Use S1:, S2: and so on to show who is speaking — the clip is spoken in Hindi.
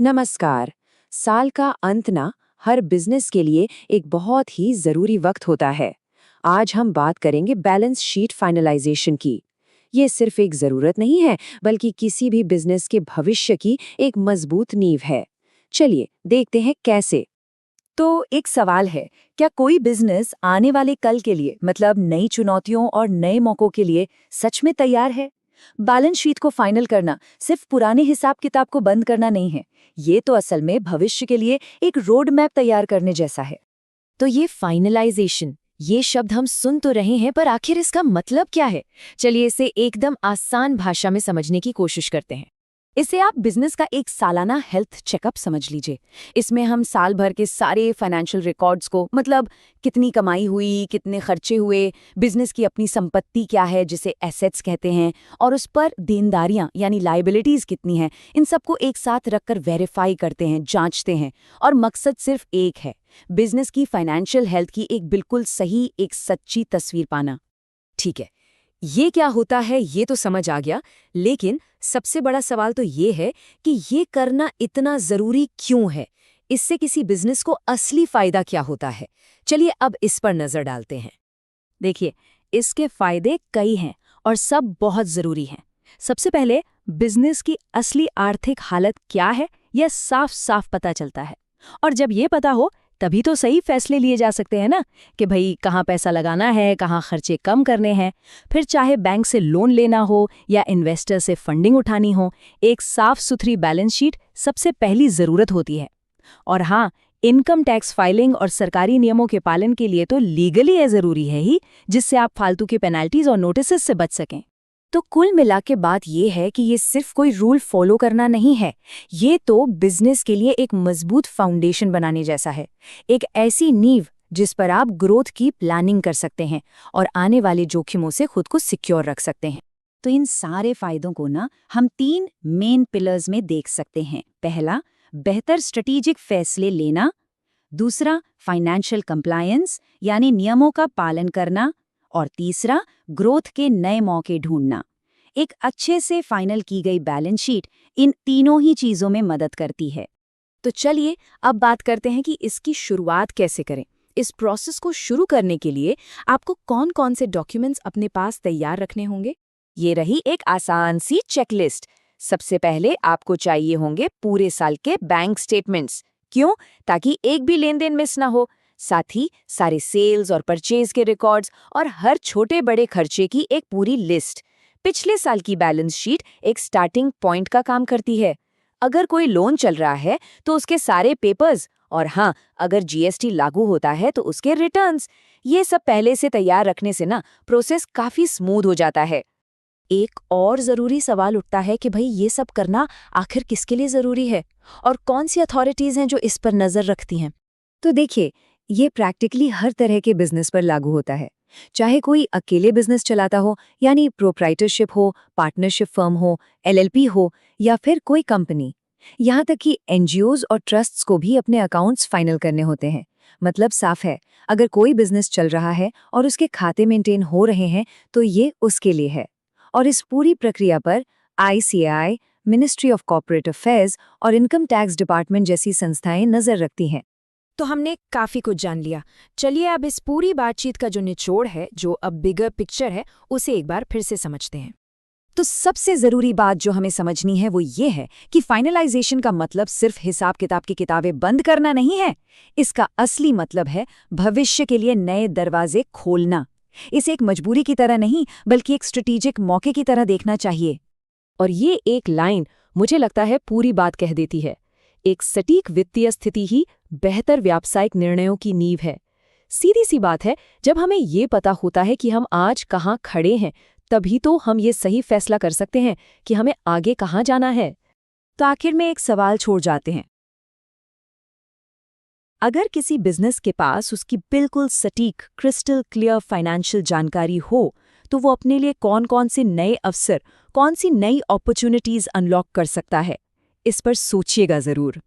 S1: नमस्कार। साल का अंत ना हर बिजनेस के लिए एक बहुत ही जरूरी वक्त होता है। आज हम बात करेंगे बैलेंस शीट फाइनलाइजेशन की। ये सिर्फ एक जरूरत नहीं है, बल्कि किसी भी बिजनेस के भविष्य की एक मजबूत नींव है। चलिए देखते हैं कैसे।
S2: तो एक सवाल है, क्या कोई बिजनेस आने वाले कल के लिए मतलब नई चुनौतियों और नए मौकों के लिए सच में तैयार है? बैलेंस शीट को फाइनल करना सिर्फ पुराने हिसाब किताब को बंद करना नहीं है। ये तो असल में भविष्य के लिए एक रोड मैप तैयार करने जैसा है।
S3: तो ये फाइनलाइजेशन, ये शब्द हम सुन तो रहे हैं, पर आखिर इसका मतलब क्या है? चलिए इसे एकदम आसान भाषा में समझने की कोशिश करते हैं।
S2: इसे आप बिजनेस का एक सालाना हेल्थ चेकअप समझ लीजिए। इसमें हम साल भर के सारे फाइनेंशियल रिकॉर्ड्स को, मतलब कितनी कमाई हुई, कितने खर्चे हुए, बिजनेस की अपनी संपत्ति क्या है जिसे एसेट्स कहते हैं, और उस पर देनदारियां यानी लाइबिलिटीज कितनी हैं, इन सबको एक साथ रखकर वेरीफाई करते हैं, जांचते हैं। और मकसद सिर्फ एक है, बिजनेस की फाइनेंशियल हेल्थ की एक बिल्कुल सही, एक सच्ची तस्वीर पाना।
S3: ठीक है, ये क्या होता है ये तो समझ आ गया, लेकिन सबसे बड़ा सवाल तो ये है कि ये करना इतना जरूरी क्यों है? इससे किसी बिजनेस को असली फायदा क्या होता है? चलिए अब इस पर नजर डालते हैं।
S2: देखिए, इसके फायदे कई हैं और सब बहुत जरूरी हैं। सबसे पहले, बिजनेस की असली आर्थिक हालत क्या है यह साफ साफ पता चलता है। और जब ये पता हो तभी तो सही फैसले लिए जा सकते हैं ना, कि भाई कहाँ पैसा लगाना है, कहाँ खर्चे कम करने हैं। फिर चाहे बैंक से लोन लेना हो या इन्वेस्टर से फंडिंग उठानी हो, एक साफ सुथरी बैलेंस शीट सबसे पहली जरूरत होती है। और हाँ, इनकम टैक्स फाइलिंग और सरकारी नियमों के पालन के लिए तो लीगली ये जरूरी है ही, जिससे आप फालतू के पेनल्टीज और नोटिसेस से बच सकें। तो कुल मिला के बात ये है कि ये सिर्फ कोई रूल फॉलो करना नहीं है, ये तो बिजनेस के लिए एक मजबूत फाउंडेशन बनाने जैसा है। एक ऐसी नींव जिस पर आप ग्रोथ की प्लानिंग कर सकते हैं और आने वाले जोखिमों से खुद को सिक्योर रख सकते हैं। तो इन सारे फायदों को ना हम 3 मेन पिलर्स में देख सकते हैं। पहला, बेहतर स्ट्रेटेजिक फैसले लेना। दूसरा, फाइनेंशियल कंप्लायंस यानी नियमों का पालन करना। और तीसरा, ग्रोथ के नए मौके ढूंढना। एक अच्छे से फाइनल की गई बैलेंस शीट इन तीनों ही चीजों में मदद करती है।
S3: तो चलिए अब बात करते हैं कि इसकी शुरुआत कैसे करें। इस प्रोसेस को शुरू करने के लिए आपको कौन-कौन से डॉक्यूमेंट्स अपने पास तैयार रखने होंगे?
S1: ये रही एक आसान सी चेकलिस्ट। सबसे पहले आपको चाहिए होंगे पूरे साल के बैंक स्टेटमेंट्स। क्यों? ताकि एक भी लेन देन मिस ना हो। साथ ही सारे सेल्स और परचेज के रिकॉर्ड्स और हर छोटे बड़े खर्चे की एक पूरी लिस्ट। पिछले साल की बैलेंस शीट एक स्टार्टिंग पॉइंट का काम करती है। अगर कोई लोन चल रहा है तो उसके सारे पेपर्स, और हाँ, अगर जीएसटी लागू होता है तो उसके रिटर्न्स, ये सब पहले से तैयार रखने से ना प्रोसेस काफी स्मूथ हो जाता है।
S2: एक और जरूरी सवाल उठता है कि भाई ये सब करना आखिर किसके लिए जरूरी है और कौन सी अथॉरिटीज हैं जो इस पर नजर रखती हैं।
S1: तो देखिए, ये प्रैक्टिकली हर तरह के बिजनेस पर लागू होता है। चाहे कोई अकेले बिजनेस चलाता हो, यानी प्रोप्राइटरशिप हो, पार्टनरशिप फर्म हो, एलएलपी हो, या फिर कोई कंपनी। यहाँ तक कि एनजीओज और ट्रस्ट्स को भी अपने अकाउंट्स फाइनल करने होते हैं। मतलब साफ है, अगर कोई बिजनेस चल रहा है और उसके खाते मेंटेन हो रहे हैं तो ये उसके लिए है। और इस पूरी प्रक्रिया पर ICAI, ministry of corporate affairs और इनकम टैक्स डिपार्टमेंट जैसी संस्थाएं नजर रखती हैं।
S3: तो हमने काफी कुछ जान लिया। चलिए अब इस पूरी बातचीत का जो निचोड़ है, जो अब बिगर पिक्चर है, उसे एक बार फिर से समझते हैं।
S2: तो सबसे जरूरी बात जो हमें समझनी है वो ये है कि फाइनलाइजेशन का मतलब सिर्फ हिसाब किताब की किताबें बंद करना नहीं है। इसका असली मतलब है भविष्य के लिए नए दरवाजे खोलना। इसे एक मजबूरी की तरह नहीं, बल्कि एक स्ट्रेटेजिक मौके की तरह देखना चाहिए।
S3: और ये एक लाइन मुझे लगता है पूरी बात कह देती है। एक सटीक वित्तीय स्थिति ही बेहतर व्यावसायिक निर्णयों की नींव है। सीधी सी बात है, जब हमें ये पता होता है कि हम आज कहाँ खड़े हैं, तभी तो हम ये सही फैसला कर सकते हैं कि हमें आगे कहाँ जाना है।
S2: तो आखिर में एक सवाल छोड़ जाते हैं। अगर किसी बिजनेस के पास उसकी बिल्कुल सटीक, क्रिस्टल क्लियर फाइनेंशियल जानकारी हो, तो वो अपने लिए कौन-कौन से नए अवसर, कौन सी नई अपॉर्चुनिटीज अनलॉक कर सकता है। इस पर सोचिएगा जरूर।